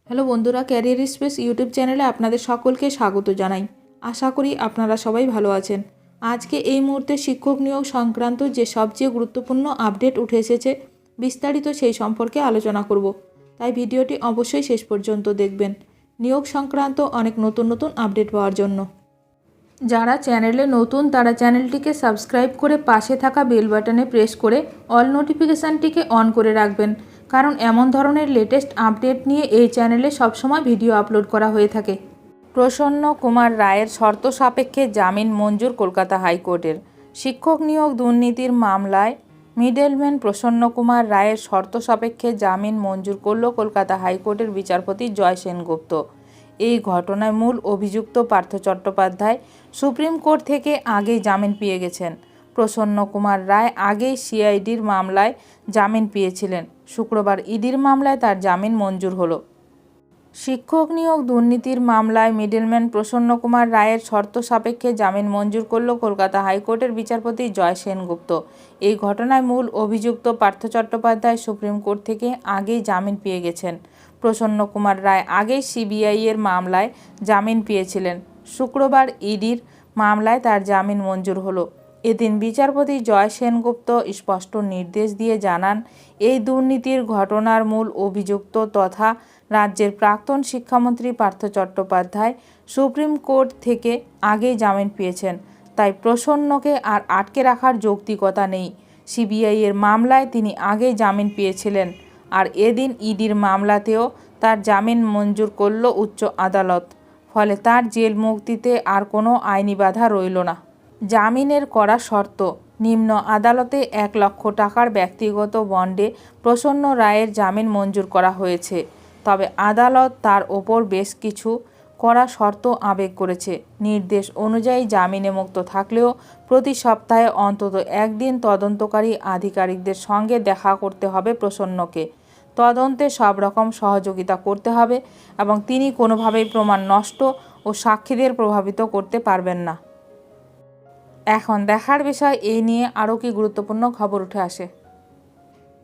Hello বন্ধুরা, career space YouTube চ্যানেলে আপনাদের সকলকে স্বাগত জানাই। আশা করি আপনারা সবাই ভালো আছেন। আজকে এই মুহূর্তে শিক্ষক নিয়োগ সংক্রান্ত যে সবচেয়ে গুরুত্বপূর্ণ আপডেট উঠে এসেছে, বিস্তারিত সেই সম্পর্কে আলোচনা করব। তাই ভিডিওটি অবশ্যই শেষ পর্যন্ত দেখবেন নিয়োগ সংক্রান্ত অনেক নতুন নতুন আপডেট পাওয়ার জন্য। যারা চ্যানেলে নতুন তারা চ্যানেলটিকে সাবস্ক্রাইব করে পাশে থাকা বেল বাটনে প্রেস করে অল নোটিফিকেশানটিকে অন করে রাখবেন, কারণ এমন ধরনের লেটেস্ট আপডেট নিয়ে এই চ্যানেলে সবসময় ভিডিও আপলোড করা হয়ে থাকে। প্রসন্ন কুমার রায়ের শর্ত সাপেক্ষে জামিন মঞ্জুর কলকাতা হাইকোর্টের। শিক্ষক নিয়োগ দুর্নীতির মামলায় মিডলম্যান প্রসন্ন কুমার রায়ের শর্ত সাপেক্ষে জামিন মঞ্জুর করল কলকাতা হাইকোর্টের বিচারপতি জয় সেনগুপ্ত। এই ঘটনায় মূল অভিযুক্ত পার্থ চট্টোপাধ্যায় সুপ্রিম কোর্ট থেকে আগেই জামিন পেয়ে গেছেন। প্রসন্ন কুমার রায় আগেই সিআইডির মামলায় জামিন পেয়েছিলেন। শুক্রবার ইডির মামলায় তার জামিন মঞ্জুর হলো। শিক্ষক নিয়োগ দুর্নীতির মামলায় মিডলম্যান প্রসন্ন কুমার রায়ের শর্ত সাপেক্ষে জামিন মঞ্জুর করল কলকাতা হাইকোর্টের বিচারপতি জয় সেনগুপ্ত। এই ঘটনায় মূল অভিযুক্ত পার্থ চট্টোপাধ্যায় সুপ্রিম কোর্ট থেকে আগেই জামিন পেয়ে গেছেন। প্রসন্ন কুমার রায় আগেই সিবিআইয়ের মামলায় জামিন পেয়েছিলেন। শুক্রবার ইডির মামলায় তার জামিন মঞ্জুর হলো। এদিন বিচারপতি জয় সেনগুপ্ত স্পষ্ট নির্দেশ দিয়ে জানান, এই দুর্নীতির ঘটনার মূল অভিযুক্ত তথা রাজ্যের প্রাক্তন শিক্ষামন্ত্রী পার্থ চট্টোপাধ্যায় সুপ্রিম কোর্ট থেকে আগেই জামিন পেয়েছেন। তাই প্রসন্নকে আর আটকে রাখার যৌক্তিকতা নেই। সিবিআইয়ের মামলায় তিনি আগেই জামিন পেয়েছিলেন, আর এদিন ইডির মামলাতেও তার জামিন মঞ্জুর করল উচ্চ আদালত। ফলে তার জেল মুক্তিতে আর কোনো আইনি বাধা রইল না। জামিনের করা শর্ত। নিম্ন আদালতে 1 লক্ষ টাকার ব্যক্তিগত বন্ডে প্রসন্ন রায়ের জামিন মঞ্জুর করা হয়েছে। তবে আদালত তার ওপর বেশ কিছু কড়া শর্ত আরোপ করেছে। নির্দেশ অনুযায়ী জামিনে মুক্ত থাকলেও প্রতি সপ্তাহে অন্তত একদিন তদন্তকারী আধিকারিকদের সঙ্গে দেখা করতে হবে প্রসন্নকে। তদন্তে সব রকম সহযোগিতা করতে হবে এবং তিনি কোনোভাবেই প্রমাণ নষ্ট ও সাক্ষীদের প্রভাবিত করতে পারবেন না। এখন দেখার বিষয় এই নিয়ে আরও কি গুরুত্বপূর্ণ খবর উঠে আসে।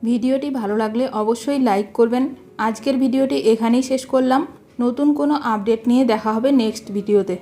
ভিডিওটি ভালো লাগলে অবশ্যই লাইক করবেন। আজকের ভিডিওটি এখানেই শেষ করলাম। নতুন কোনো আপডেট নিয়ে দেখা হবে নেক্সট ভিডিওতে।